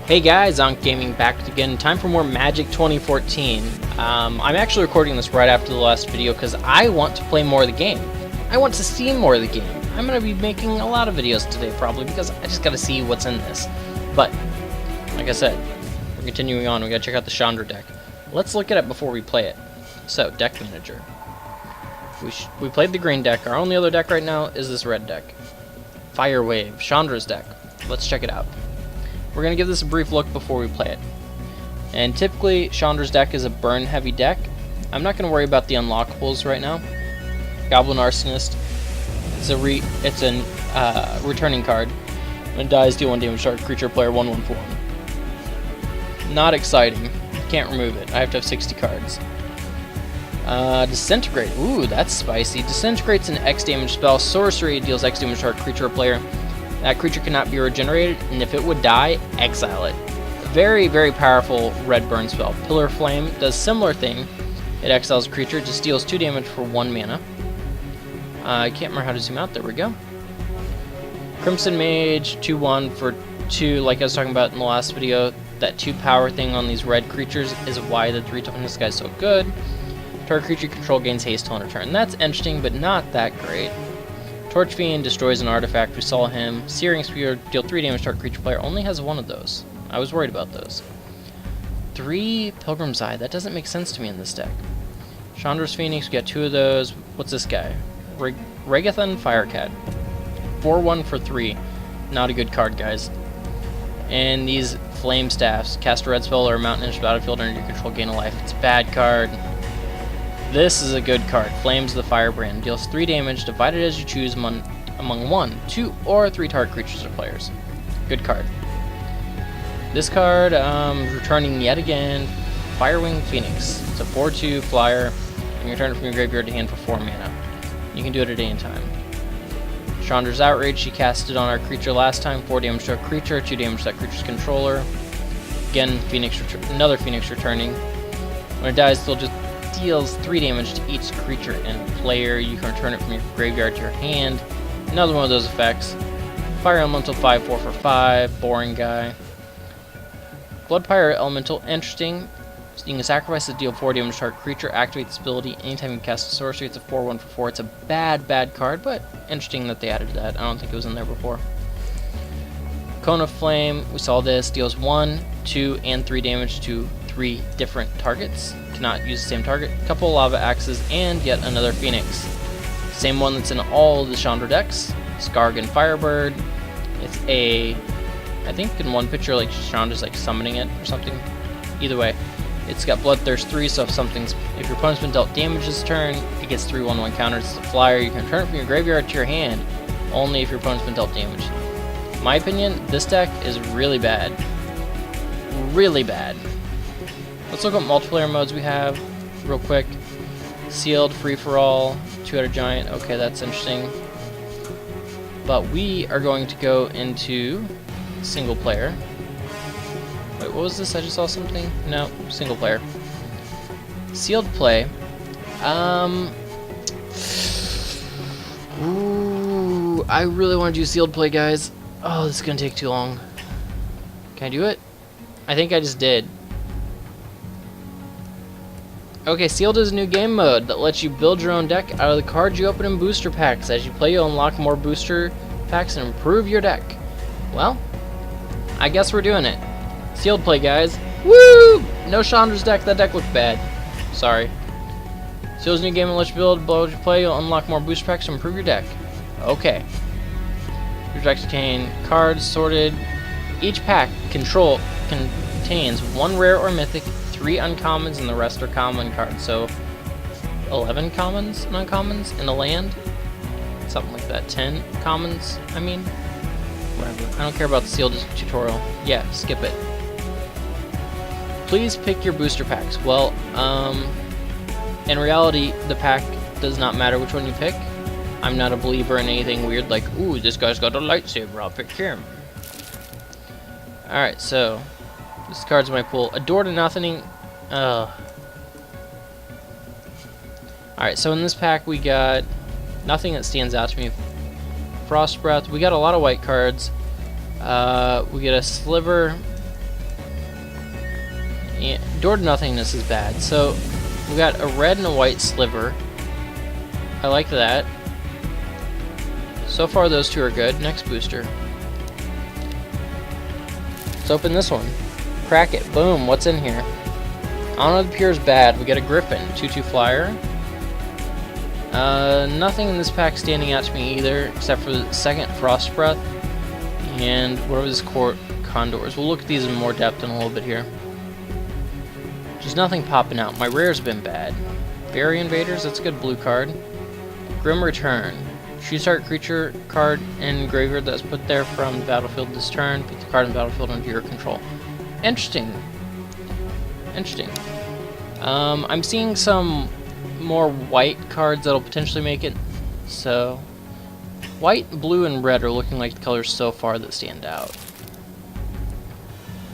Hey guys, ankhgaming back again. Time for more Magic 2014. I'm actually recording this right after the last video because I want to play more of the game. I want to see more of the game. I'm going to be making a lot of videos today probably because I just got to see what's in this. But, like I said, we're continuing on. We got to check out the Chandra deck. Let's look at it before we play it. So, deck manager. We played the green deck. Our only other deck right now is this red deck. Fire Wave, Chandra's deck. Let's check it out. We're going to give this a brief look before we play it. And typically, Chandra's deck is a burn-heavy deck. I'm not going to worry about the unlockables right now. Goblin Arsonist. It's a returning card. When it dies, deal 1 damage to target creature player 1/1 for 1. Not exciting. Can't remove it. I have to have 60 cards. Disintegrate. Ooh, that's spicy. Disintegrate's an X damage spell. Sorcery deals X damage to target creature or player. That creature cannot be regenerated, and if it would die, exile it. Very, very powerful red burn spell. Pillar Flame does similar thing. It exiles a creature, just deals 2 damage for 1 mana. I can't remember how to zoom out. There we go. Crimson Mage, 2/1 for 2. Like I was talking about in the last video, that 2 power thing on these red creatures is why the 3 toughness guy is so good. Target creature control gains haste on return. That's interesting, but not that great. Torch Fiend destroys an artifact. We saw him. Searing Spear, deal 3 damage to our creature player. Only has 1 of those. I was worried about those. 3 Pilgrim's Eye. That doesn't make sense to me in this deck. Chandra's Phoenix, we got 2 of those. What's this guy? Regathon Firecat. 4/1 for 3. Not a good card, guys. And these Flame Staffs. Cast a red spell or a mountain into the battlefield under your control, gain a life. It's a bad card. This is a good card. Flames the Firebrand. Deals 3 damage, divided as you choose among 1, 2, or 3 target creatures or players. Good card. This card, returning yet again, Firewing Phoenix. It's a 4/2 flyer, and you return it from your graveyard to hand for 4 mana. You can do it at any time. Chandra's Outrage, she cast it on our creature last time, 4 damage to a creature, 2 damage to that creature's controller. Again, another Phoenix returning. When it dies, it'll just deals 3 damage to each creature and player. You can return it from your graveyard to your hand. Another one of those effects. Fire Elemental 5/4 for 5. Boring guy. Bloodpire Elemental, interesting. So you can sacrifice to deal 4 damage to target creature. Activate this ability anytime you cast a sorcery. It's a 4/1 for 4. It's a bad card, but interesting that they added that. I don't think it was in there before. Cone of Flame, we saw this. Deals 1, 2, and 3 damage to 3 different targets. Cannot use the same target. Couple Lava Axes, and yet another Phoenix. Same one that's in all the Chandra decks. Skargan Firebird. It's I think in one picture, like Chandra's like summoning it or something. Either way, it's got Bloodthirst 3, so if your opponent's been dealt damage this turn, it gets 3 1/1 counters. It's a flyer. You can return it from your graveyard to your hand, only if your opponent's been dealt damage. In my opinion, this deck is really bad. Really bad. Let's look at multiplayer modes we have real quick. Sealed, free-for-all, 2-headed giant. Okay, that's interesting. But we are going to go into single player. Wait, what was this? I just saw something? No, single player. Sealed play. Ooh, I really want to do sealed play, guys. Oh, this is going to take too long. Can I do it? I think I just did. Okay, Sealed is a new game mode that lets you build your own deck out of the cards you open in booster packs. As you play, you'll unlock more booster packs and improve your deck. Well, I guess we're doing it. Sealed play, guys. Woo! No Chandra's deck. That deck looked bad. Sorry. Sealed's a new game that lets you build, as you play, you'll unlock more booster packs and improve your deck. Okay. Your decks contain cards sorted. Each pack contains 1 rare or mythic, 3 uncommons, and the rest are common cards. So 11 commons and uncommons in a land, something like that. 10 commons, I mean, whatever. I don't care about the sealed tutorial. Yeah, skip it. Please pick your booster packs. Well, in reality, the pack does not matter which one you pick. I'm not a believer in anything weird like, ooh, this guy's got a lightsaber, I'll pick him. Alright, so this card's my pool. Adore to Nothing. Alright, so in this pack we got nothing that stands out to me. Frost Breath. We got a lot of white cards. We get a Sliver Yeah, Door to Nothingness is bad. So we got a red and a white sliver. I like that. So far those two are good. Next booster. Let's open this one. Crack it. Boom. What's in here? Honor of the Pure is bad. We get a Griffin. 2/2 flyer. Nothing in this pack standing out to me either, except for the second Frost Breath. And whatever this Condors. We'll look at these in more depth in a little bit here. There's nothing popping out. My rare's been bad. Fairy Invaders, that's a good blue card. Grim Return. Choose target creature card in graveyard that's put there from the battlefield this turn. Put the card in the battlefield under your control. Interesting. Interesting. I'm seeing some more white cards that'll potentially make it. So, white, blue, and red are looking like the colors so far that stand out.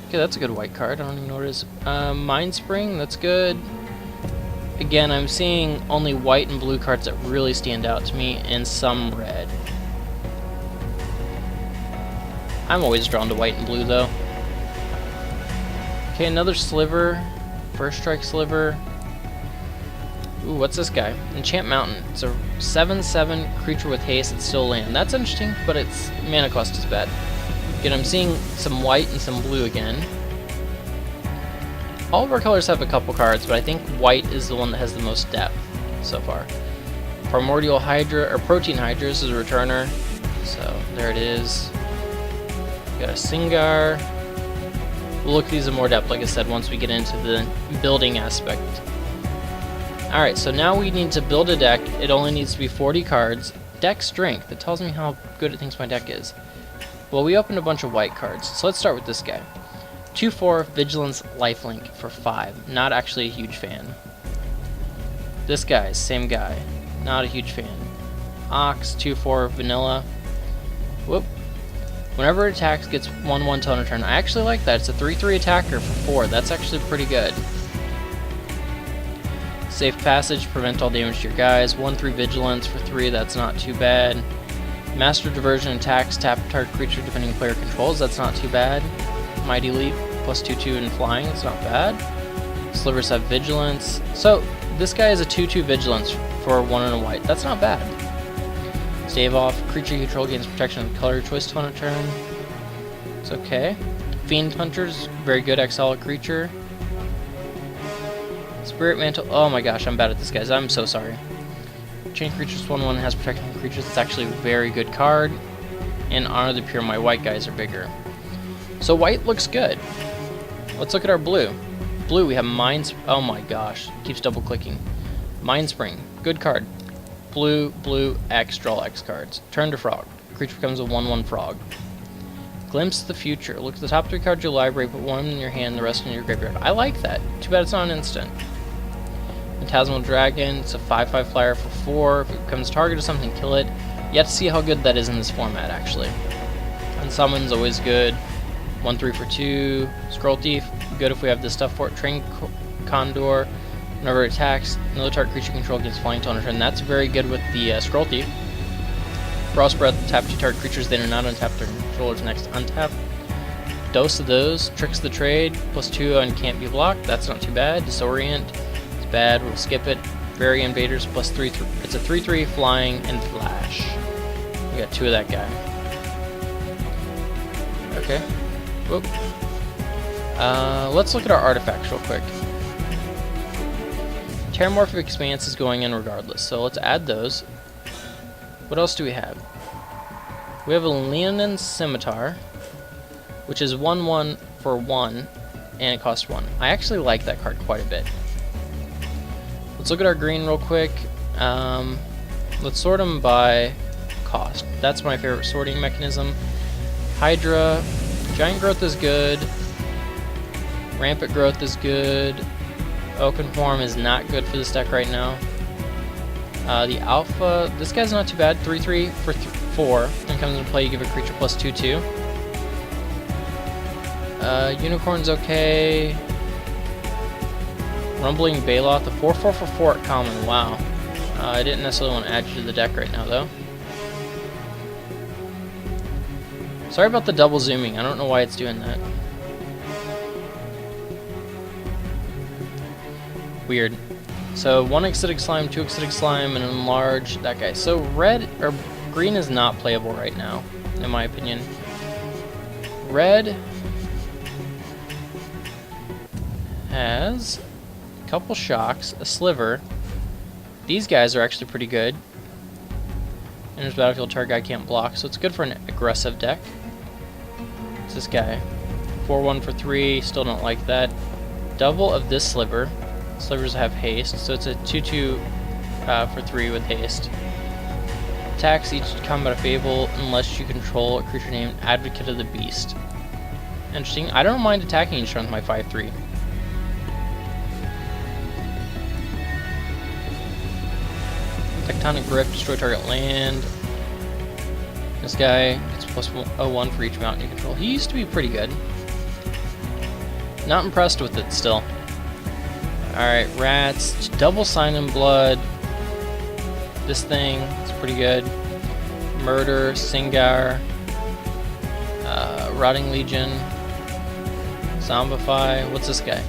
Okay, that's a good white card. I don't even know what it is. Mind Spring, that's good. Again, I'm seeing only white and blue cards that really stand out to me, and some red. I'm always drawn to white and blue, though. Okay, another Sliver. First Strike Sliver. Ooh, what's this guy? Enchant Mountain. It's a 7/7 creature with haste. It's still land. That's interesting, but its mana cost is bad. Again, I'm seeing some white and some blue again. All of our colors have a couple cards, but I think white is the one that has the most depth so far. Primordial Hydra, or Protein Hydra, this is a returner. So, there it is. We got a Singar. We'll look at these in more depth, like I said, once we get into the building aspect. Alright, so now we need to build a deck. It only needs to be 40 cards. Deck Strength, it tells me how good it thinks my deck is. Well, we opened a bunch of white cards, so let's start with this guy. 2/4 Vigilance Lifelink for 5. Not actually a huge fan. This guy, same guy. Not a huge fan. Ox, 2/4 Vanilla. Whoop. Whenever it attacks, gets 1/1 till end of turn. I actually like that. It's a 3/3 attacker for 4. That's actually pretty good. Safe Passage, prevent all damage to your guys. 1/3 Vigilance for 3. That's not too bad. Master Diversion attacks, tap target creature depending on player controls. That's not too bad. Mighty Leap, plus 2/2 in flying. It's not bad. Slivers have Vigilance. So, this guy is a 2/2 Vigilance for 1 and a white. That's not bad. Stave Off, creature you control gains protection of color choice till end of turn. It's okay. Fiend Hunters, very good exile creature. Spirit Mantle, oh my gosh, I'm bad at this, guys. I'm so sorry. Chain creatures 1/1 has protection from creatures. It's actually a very good card. And Honor the Pure, my white guys are bigger. So white looks good. Let's look at our blue. Blue, we have oh my gosh, it keeps double clicking. Mind Spring, good card. Blue, blue, X, draw X cards. Turn to Frog. Creature becomes a 1/1 frog. Glimpse the Future. Look at the top 3 cards of your library, put 1 in your hand, the rest in your graveyard. I like that. Too bad it's not an instant. Phantasmal Dragon, it's a 5/5 flyer for 4. If it becomes target of something, kill it. Yet to see how good that is in this format, actually. Unsummon's always good. 1/3 for 2. Scroll Thief, good if we have this stuff for it. Train Condor, whenever it attacks, another target creature control gets flying till end of turn. That's very good with the Scroll Thief. Frost Breath, tap 2 target creatures, they are not untapped, their controller's next to untap. Dose of those, Tricks the Trade, plus 2 and can't be blocked. That's not too bad. Disorient, it's bad, we'll skip it. Fairy Invaders, plus 3, it's a 3/3 flying and flash. We got 2 of that guy. Okay. Whoop. Let's look at our artifacts real quick. Terramorphic Expanse is going in regardless, so let's add those. What else do we have? We have a Leonin Scimitar, which is 1/1 for 1, and it costs 1. I actually like that card quite a bit. Let's look at our green real quick. Let's sort them by cost. That's my favorite sorting mechanism. Hydra, Giant Growth is good. Rampant Growth is good. Oaken Form is not good for this deck right now. The Alpha, this guy's not too bad. 3/3 for 4. When it comes into play, you give a creature plus 2/2. Unicorn's okay. Rumbling Baloth, the 4/4 for 4 at common. Wow. I didn't necessarily want to add you to the deck right now, though. Sorry about the double zooming. I don't know why it's doing that. Weird. So 1 acidic slime, 2 acidic slime, and enlarge that guy. So red or green is not playable right now, in my opinion. Red has a couple shocks, a sliver. These guys are actually pretty good. Enters battlefield, target guy can't block, so it's good for an aggressive deck. It's this guy. 4-1 for 3, still don't like that. Double of this sliver. Slivers have haste, so it's a 2-2 for 3 with haste. Attacks each combat of Fable unless you control a creature named Advocate of the Beast. Interesting. I don't mind attacking each turn with my 5-3. Tectonic Rift, destroy target land. This guy gets +1 for each mountain you control. He used to be pretty good. Not impressed with it still. Alright, rats. Double Sign in Blood. This thing is pretty good. Murder, Singar, Rotting Legion, Zombify. What's this guy?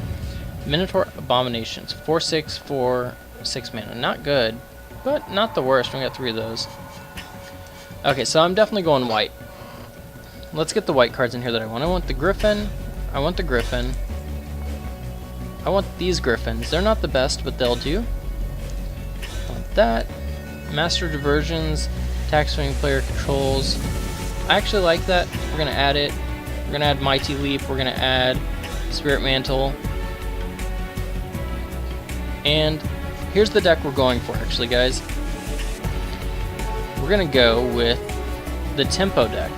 Minotaur Abominations. 4/6 for 6 mana. Not good, but not the worst. We got 3 of those. Okay, so I'm definitely going white. Let's get the white cards in here that I want. I want the Griffin. I want the Griffin. I want these Griffins. They're not the best, but they'll do. I want that. Master Diversions. Attack swing player controls. I actually like that. We're going to add it. We're going to add Mighty Leap. We're going to add Spirit Mantle. And here's the deck we're going for, actually, guys. We're going to go with the Tempo deck.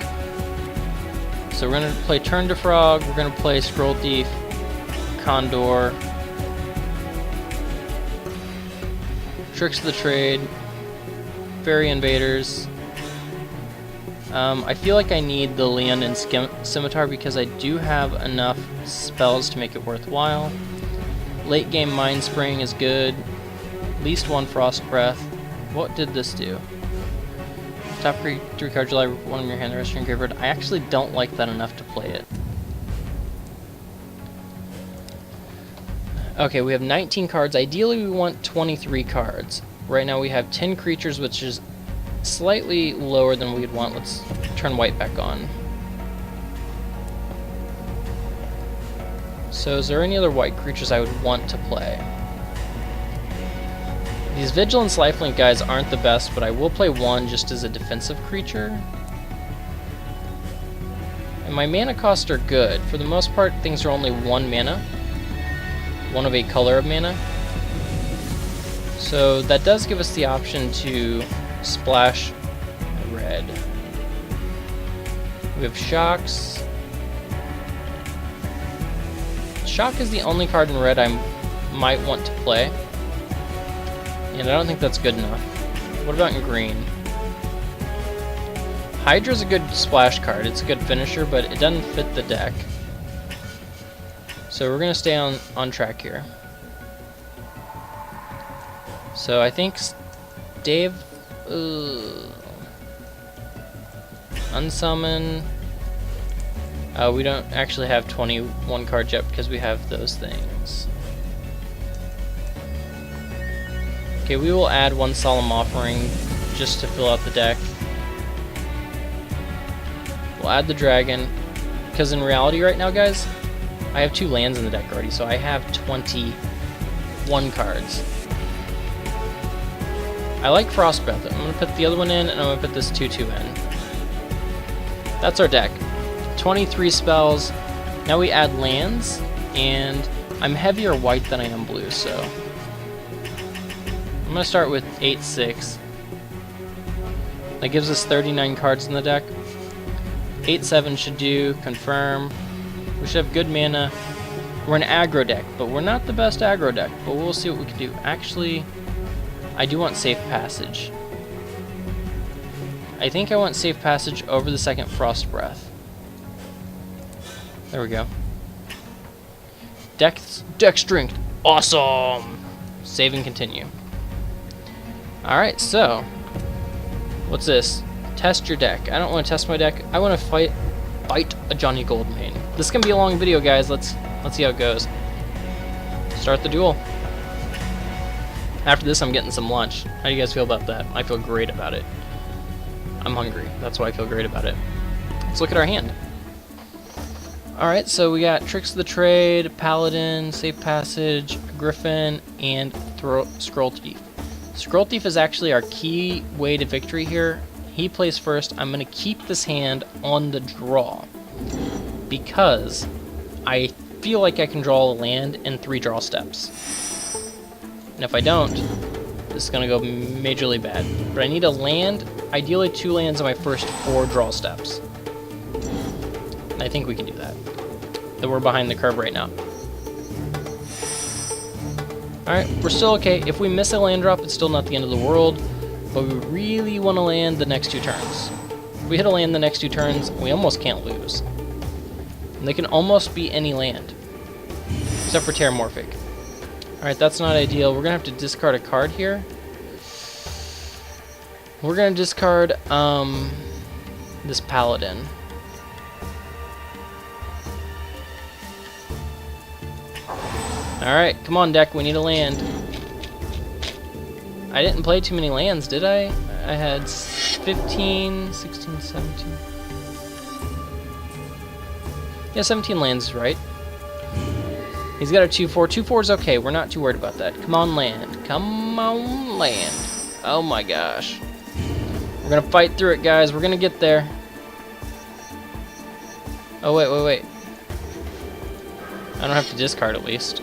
So we're going to play Turn to Frog. We're going to play Scroll Thief, Condor, Tricks of the Trade, Fairy Invaders. I feel like I need the Land and Scimitar because I do have enough spells to make it worthwhile. Late game Mind Spring is good. At least 1 Frost Breath. What did this do? Top 3 cards you like, 1 in your hand, the rest in your graveyard. I actually don't like that enough to play it. Okay, we have 19 cards. Ideally, we want 23 cards. Right now, we have 10 creatures, which is slightly lower than we'd want. Let's turn white back on. So, is there any other white creatures I would want to play? These Vigilance Lifelink guys aren't the best, but I will play 1 just as a defensive creature. And my mana costs are good. For the most part, things are only 1 mana. 1 of a color of mana. So that does give us the option to splash red. We have Shocks. Shock is the only card in red I might want to play. And I don't think that's good enough. What about in green? Hydra's a good splash card. It's a good finisher, but it doesn't fit the deck. So we're going to stay on track here. So I think Dave... Unsummon... we don't actually have 21 cards yet because we have those things. Okay, we will add 1 Solemn Offering just to fill out the deck. We'll add the Dragon, because in reality right now, guys, I have 2 lands in the deck already, so I have 21 cards. I like Frostbreath. I'm going to put the other one in, and I'm going to put this 2/2 in. That's our deck. 23 spells. Now we add lands, and I'm heavier white than I am blue, so I'm going to start with 8/6. That gives us 39 cards in the deck. 8/7 should do. Confirm. We should have good mana. We're an aggro deck, but we're not the best aggro deck, but we'll see what we can do. Actually, I do want Safe Passage. I think I want Safe Passage over the second Frost Breath. There we go. Deck strength. Awesome! Save and continue. Alright, so what's this? Test your deck. I don't want to test my deck. I want to fight a Johnny Goldmane. This can be a long video, guys. Let's see how it goes. Start the duel. After this, I'm getting some lunch. How do you guys feel about that? I feel great about it. I'm hungry. That's why I feel great about it. Let's look at our hand. Alright, so we got Tricks of the Trade, Paladin, Safe Passage, Griffin, and Scroll Thief. Scroll Thief is actually our key way to victory here. He plays first. I'm going to keep this hand on the draw because I feel like I can draw a land in 3 draw steps. And if I don't, this is going to go majorly bad. But I need a land, ideally 2 lands on my first 4 draw steps. And I think we can do that. Though we're behind the curve right now. Alright, we're still okay. If we miss a land drop, it's still not the end of the world. But we really want to land the next 2 turns. If we hit a land the next 2 turns, we almost can't lose. And they can almost be any land. Except for Terramorphic. Alright, that's not ideal. We're going to have to discard a card here. We're going to discard this Paladin. Alright, come on deck, we need a land. I didn't play too many lands, did I? I had 15, 16, 17. Yeah, 17 lands is right. He's got a 2-4. 2-4 is okay. We're not too worried about that. Come on, land. Come on, land. Oh my gosh. We're gonna fight through it, guys. We're gonna get there. Oh, wait. I don't have to discard at least.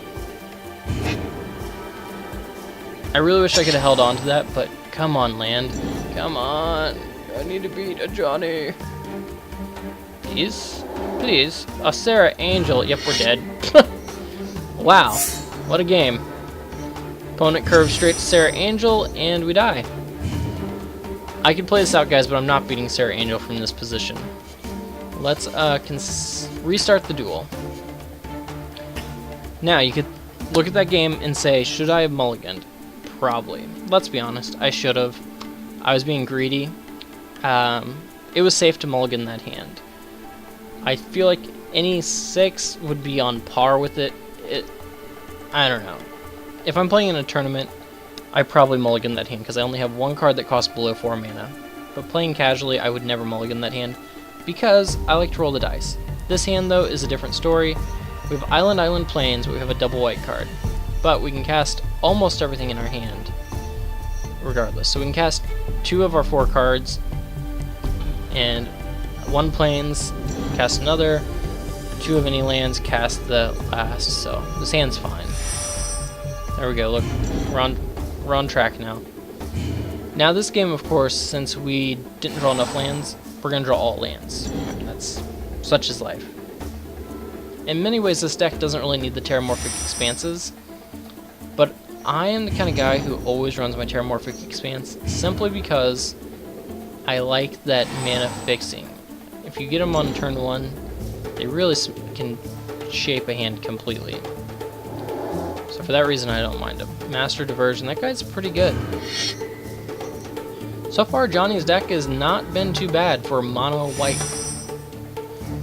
I really wish I could have held on to that, but come on, land. Come on. I need to beat a Johnny. Please? Please. A Sarah Angel. Yep, we're dead. Wow, what a game. Opponent curves straight to Sarah Angel, and we die. I could play this out, guys, but I'm not beating Sarah Angel from this position. Let's restart the duel. Now, you could look at that game and say, should I have mulliganed? Probably. Let's be honest, I should have. I was being greedy. It was safe to mulligan that hand. I feel like any 6 would be on par with it. I don't know. If I'm playing in a tournament, I probably mulligan that hand because I only have 1 card that costs below 4 mana. But playing casually, I would never mulligan that hand because I like to roll the dice. This hand, though, is a different story. We have Island Plains, but we have a double white card. But we can cast almost everything in our hand, regardless. So we can cast 2 of our 4 cards, and 1 Plains, cast another, 2 of any lands, cast the last, so this hand's fine. There we go, look, we're on track now. Now this game, of course, since we didn't draw enough lands, we're going to draw all lands. That's such is life. In many ways, this deck doesn't really need the Terramorphic Expanses, but I am the kind of guy who always runs my Terramorphic Expanse simply because I like that mana fixing. If you get them on turn 1, they really can shape a hand completely. So for that reason, I don't mind them. Master Diversion, that guy's pretty good. So far, Johnny's deck has not been too bad for mono white.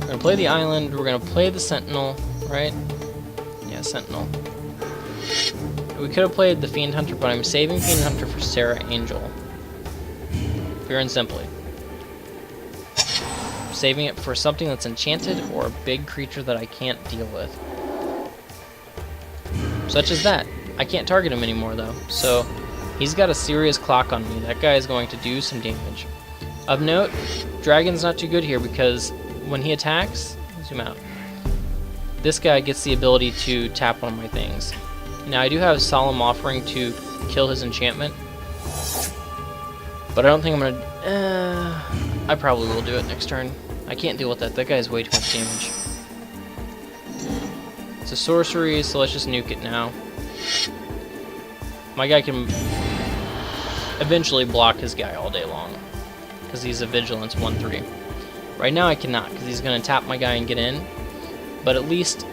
We're going to play the Island, we're going to play the Sentinel, right? Yeah, Sentinel. We could have played the Fiend Hunter, but I'm saving Fiend Hunter for Sarah Angel. Pure and simply. Saving it for something that's enchanted or a big creature that I can't deal with. Such as that. I can't target him anymore though, so he's got a serious clock on me. That guy is going to do some damage. Of note, Dragon's not too good here because when he attacks, zoom out, this guy gets the ability to tap one of my things. Now I do have Solemn Offering to kill his enchantment, but I don't think I'm gonna, I probably will do it next turn. I can't deal with that. That guy's way too much damage. It's a sorcery, so let's just nuke it now. My guy can eventually block his guy all day long because he's a Vigilance 1/3. Right now I cannot because he's going to tap my guy and get in, but at least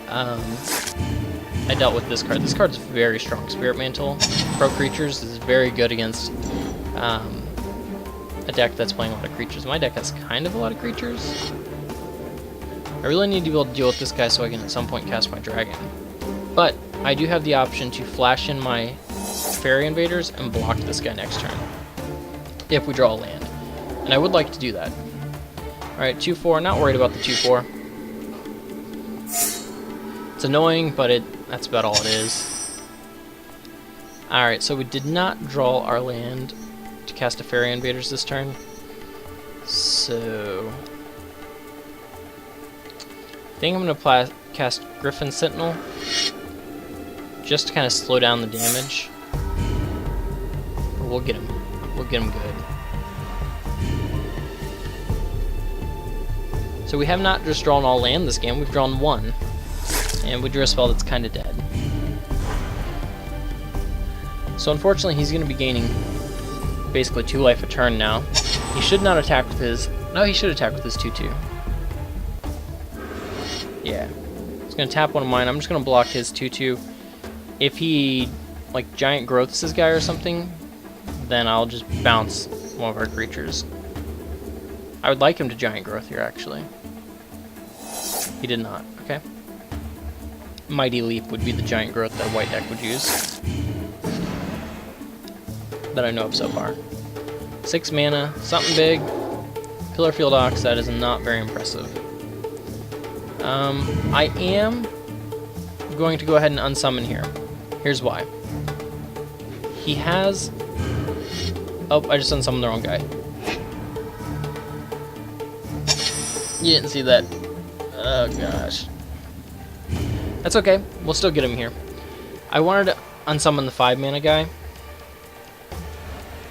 I dealt with this card. This card's very strong. Spirit Mantle, Pro Creatures is very good against a deck that's playing a lot of creatures. My deck has kind of a lot of creatures. I really need to be able to deal with this guy so I can at some point cast my dragon. But I do have the option to flash in my Fairy Invaders and block this guy next turn, if we draw a land. And I would like to do that. Alright, 2-4, not worried about the 2-4. It's annoying, but that's about all it is. Alright, so we did not draw our land to cast a Fairy Invaders this turn. So I think I'm going to cast Griffin Sentinel, just to kind of slow down the damage. But we'll get him. We'll get him good. So we have not just drawn all land this game, we've drawn one. And we drew a spell that's kind of dead. So unfortunately he's going to be gaining basically 2 life a turn now. He should not attack with his... No, he should attack with his 2-2. Yeah. He's going to tap one of mine. I'm just going to block his 2-2. If he, like, giant growths his guy or something, then I'll just bounce one of our creatures. I would like him to giant growth here, actually. He did not. Okay. Mighty Leap would be the giant growth that white deck would use, that I know of so far. 6 mana, something big. Pillar Field Ox, that is not very impressive. I am going to go ahead and unsummon here. Here's why. He has... Oh, I just unsummoned the wrong guy. You didn't see that. Oh gosh. That's okay, we'll still get him here. I wanted to unsummon the 5 mana guy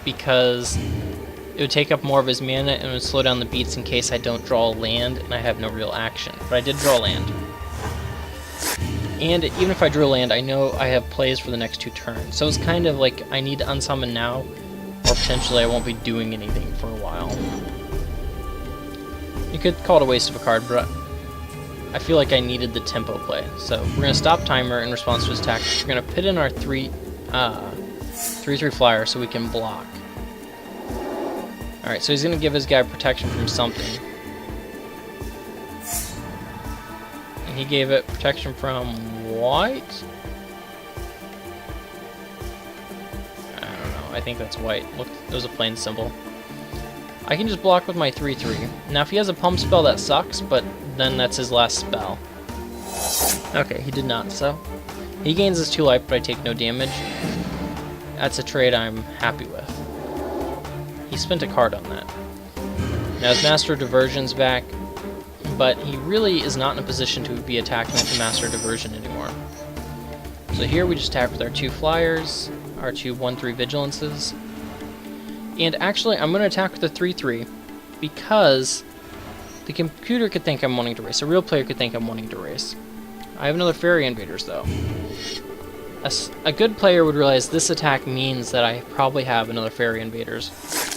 because it would take up more of his mana and it would slow down the beats in case I don't draw a land and I have no real action. But I did draw a land. And even if I drew a land, I know I have plays for the next 2 turns. So it's kind of like I need to unsummon now, or potentially I won't be doing anything for a while. You could call it a waste of a card, but I feel like I needed the tempo play. So we're going to stop timer in response to his attack. We're going to put in our 3/3 flyer so we can block. Alright, so he's going to give his guy protection from something. And he gave it protection from white? I don't know, I think that's white. Look, it was a plain symbol. I can just block with my 3/3. Now if he has a pump spell that sucks, but then that's his last spell. Okay, he did not, so he gains his 2 life, but I take no damage. That's a trade I'm happy with. He spent a card on that. Now his Master of Diversion's back, but he really is not in a position to be attacking with the Master of Diversion anymore. So here we just attack with our 2 flyers, our 2 1/3 vigilances. And actually, I'm going to attack with a 3/3 because the computer could think I'm wanting to race. A real player could think I'm wanting to race. I have another Fairy Invaders, though. A good player would realize this attack means that I probably have another Fairy Invaders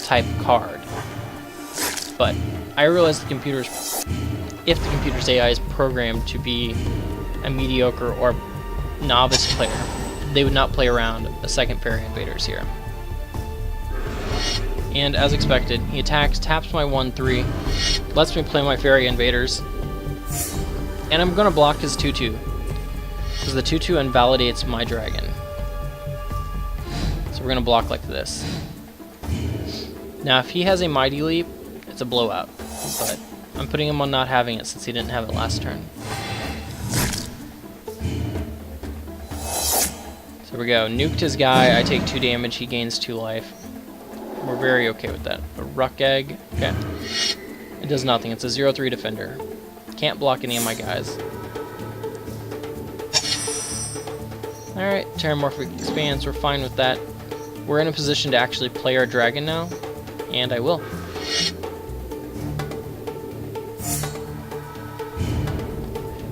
type card. But I realize if the computer's AI is programmed to be a mediocre or novice player, they would not play around a second Fairy Invaders here. And as expected, he attacks, taps my 1/3, lets me play my Fairy Invaders, and I'm going to block his 2/2, because the 2/2 invalidates my dragon. So we're going to block like this. Now if he has a Mighty Leap, it's a blowout, but I'm putting him on not having it since he didn't have it last turn. So here we go, nuked his guy, I take 2 damage, he gains 2 life. We're very okay with that. A Ruck Egg, okay. It does nothing, it's a 0/3 defender. Can't block any of my guys. Alright, Terramorphic Expanse, we're fine with that. We're in a position to actually play our dragon now, and I will.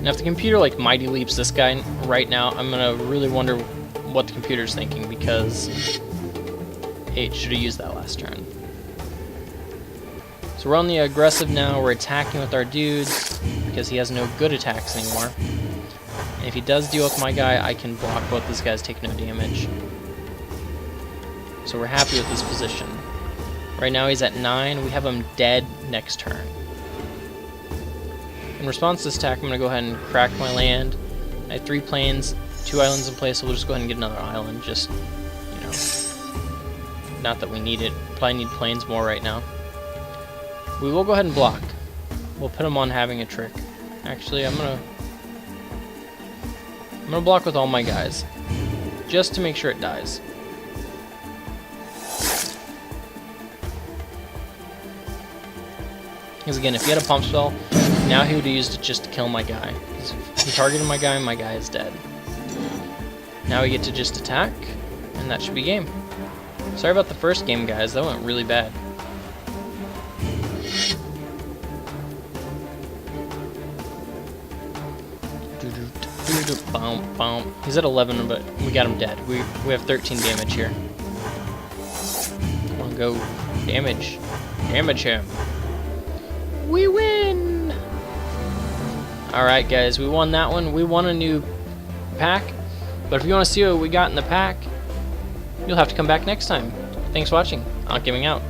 Now if the computer like Mighty Leaps this guy right now, I'm gonna really wonder what the computer's thinking, because it should have used that last turn. So we're on the aggressive now, we're attacking with our dudes, because he has no good attacks anymore. And if he does deal with my guy, I can block both these guys, take no damage. So we're happy with this position. Right now he's at 9, we have him dead next turn. In response to this attack, I'm going to go ahead and crack my land. I have 3 plains, 2 islands in place, so we'll just go ahead and get another island, just, you know, now. Not that we need it. Probably need planes more right now. We will go ahead and block. We'll put him on having a trick. Actually, I'm gonna block with all my guys, just to make sure it dies. Because again, if he had a pump spell, now he would have used it just to kill my guy. Because if he targeted my guy is dead. Now we get to just attack, and that should be game. Sorry about the first game, guys. That went really bad. He's at 11, but we got him dead. We have 13 damage here. Come on, go. Damage. Damage him. We win! Alright, guys. We won that one. We won a new pack. But if you want to see what we got in the pack, you'll have to come back next time. Thanks for watching. Ankhgaming out.